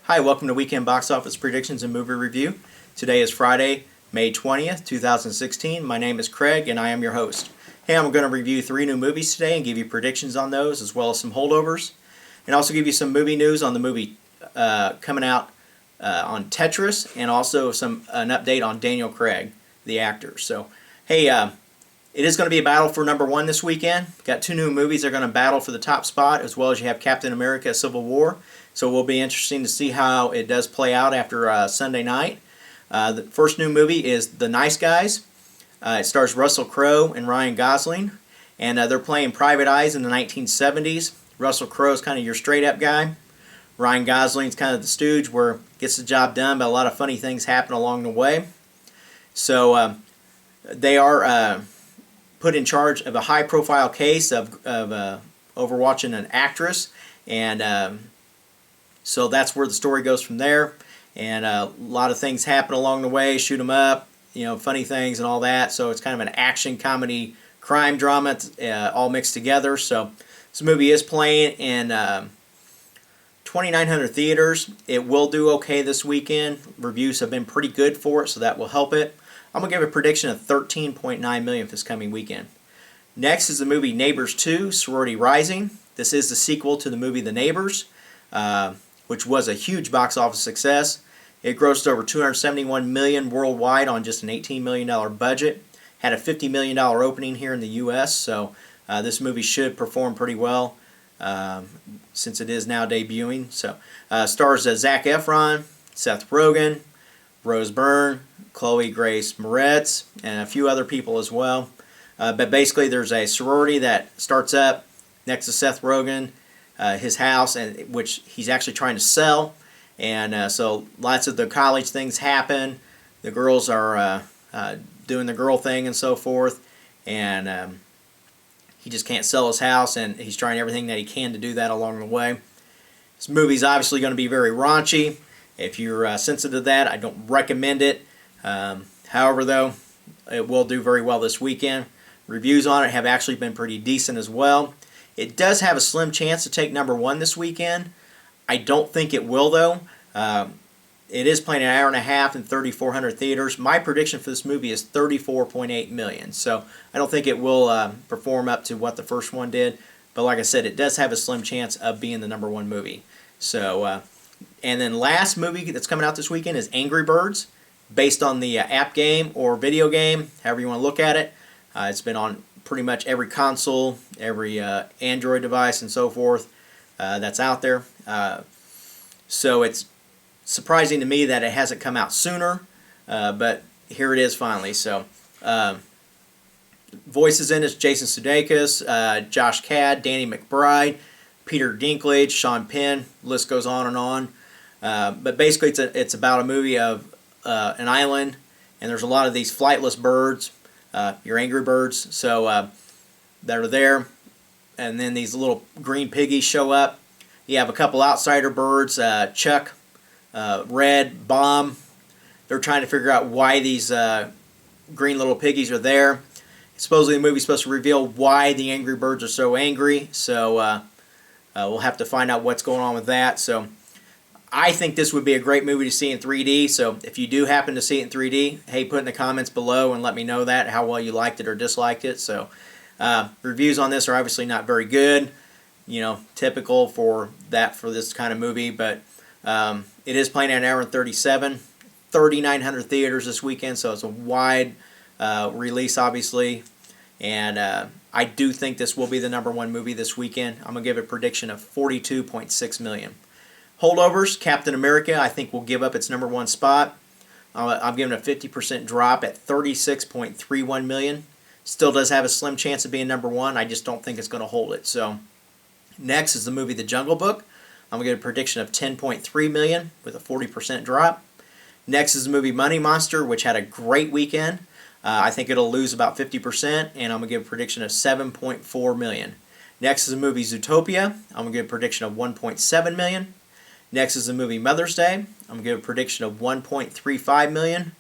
Hi, welcome to Weekend Box Office Predictions and Movie Review. Today is Friday, May 20th, 2016. My name is Craig and I am your host. Hey, I'm going to review 3 new movies today and give you predictions on those as well as some holdovers. And also give you some movie news on the movie coming out on Tetris and also an update on Daniel Craig, the actor. So, hey, it is going to be a battle for number 1 this weekend. Got 2 new movies that are going to battle for the top spot, as well as you have Captain America Civil War. So it will be interesting to see how it does play out after Sunday night. The first new movie is The Nice Guys. It stars Russell Crowe and Ryan Gosling. And they're playing private eyes in the 1970s. Russell Crowe is kind of your straight-up guy. Ryan Gosling's kind of the stooge where gets the job done, but a lot of funny things happen along the way. So they are put in charge of a high-profile case of overwatching an actress, and so that's where the story goes from there. And a lot of things happen along the way, shoot 'em up, funny things and all that. So it's kind of an action comedy crime drama all mixed together. So this movie is playing in 2,900 theaters. It will do okay this weekend. Reviews have been pretty good for it, so that will help it. I'm going to give a prediction of $13.9 million for this coming weekend. Next is the movie Neighbors 2, Sorority Rising. This is the sequel to the movie The Neighbors, which was a huge box office success. It grossed over $271 million worldwide on just an $18 million budget. Had a $50 million opening here in the U.S., so this movie should perform pretty well since it is now debuting. So stars Zac Efron, Seth Rogen, Rose Byrne, Chloe Grace Moretz, and a few other people as well. But basically there's a sorority that starts up next to Seth Rogen, his house, and which he's actually trying to sell. And so lots of the college things happen. The girls are doing the girl thing and so forth. And he just can't sell his house, and he's trying everything that he can to do that along the way. This movie's obviously going to be very raunchy. If you're sensitive to that, I don't recommend it. However, though, it will do very well this weekend. Reviews on it have actually been pretty decent as well. It does have a slim chance to take number 1 this weekend. I don't think it will, though. It is playing an hour and a half in 3,400 theaters. My prediction for this movie is $34.8 million. So I don't think it will perform up to what the first one did. But like I said, it does have a slim chance of being the number 1 movie. So, and then last movie that's coming out this weekend is Angry Birds, based on the app game or video game, however you want to look at it. It's been on pretty much every console, every Android device and so forth that's out there. So it's surprising to me that it hasn't come out sooner, but here it is finally. So voices in it: Jason Sudeikis, Josh Gad, Danny McBride, Peter Dinklage, Sean Penn. The list goes on and on. But basically it's about a movie of an island, and there's a lot of these flightless birds, your angry birds, so that are there. And then these little green piggies show up. You have a couple outsider birds, Chuck, Red, Bomb. They're trying to figure out why these green little piggies are there. Supposedly the movie's supposed to reveal why the angry birds are so angry, so we'll have to find out what's going on with that. So I think this would be a great movie to see in 3D, so if you do happen to see it in 3D, hey, put in the comments below and let me know that, how well you liked it or disliked it. So reviews on this are obviously not very good, typical for this kind of movie, but it is playing at an hour and 37, 3,900 theaters this weekend, so it's a wide release, obviously, and I do think this will be the number 1 movie this weekend. I'm going to give a prediction of $42.6 million. Holdovers, Captain America, I think will give up its number 1 spot. I'm giving a 50% drop at $36.31 million. Still does have a slim chance of being number 1. I just don't think it's going to hold it. So next is the movie The Jungle Book. I'm going to give a prediction of $10.3 million with a 40% drop. Next is the movie Money Monster, which had a great weekend. I think it'll lose about 50%, and I'm going to give a prediction of $7.4 million. Next is the movie Zootopia. I'm going to give a prediction of $1.7 million. Next is the movie Mother's Day. I'm going to give a prediction of $1.35 million.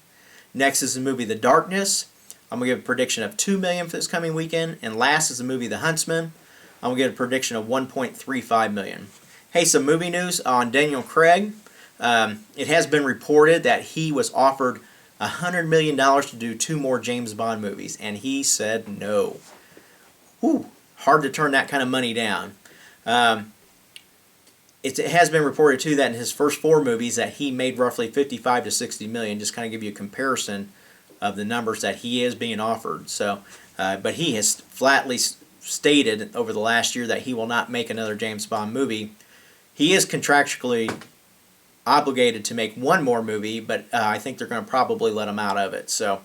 Next is the movie The Darkness. I'm going to give a prediction of $2 million for this coming weekend. And last is the movie The Huntsman. I'm going to give a prediction of $1.35 million. Hey, some movie news on Daniel Craig. It has been reported that he was offered $100 million to do 2 more James Bond movies, and he said no. Whew, hard to turn that kind of money down. It has been reported too that in his first 4 movies that he made roughly 55 to 60 million. Just kind of give you a comparison of the numbers that he is being offered. So, but he has flatly stated over the last year that he will not make another James Bond movie. He is contractually obligated to make 1 more movie, but I think they're going to probably let him out of it. So,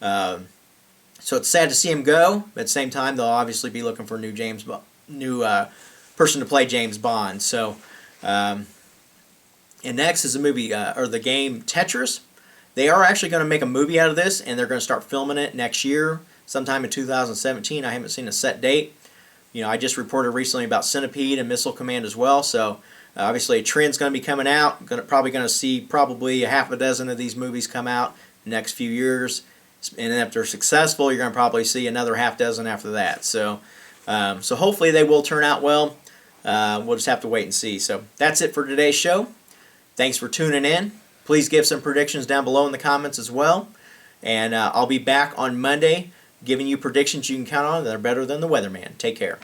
so it's sad to see him go, but at the same time they'll obviously be looking for a new person to play James Bond. So, and next is the movie or the game Tetris. They are actually going to make a movie out of this, and they're going to start filming it next year, sometime in 2017. I haven't seen a set date. You know, I just reported recently about Centipede and Missile Command as well. So obviously a trend's going to be coming out. Probably going to see probably a half a dozen of these movies come out in the next few years. And if they're successful, you're going to probably see another half dozen after that. So, so hopefully they will turn out well. We'll just have to wait and see. So that's it for today's show. Thanks for tuning in. Please give some predictions down below in the comments as well. And I'll be back on Monday giving you predictions you can count on that are better than the weatherman. Take care.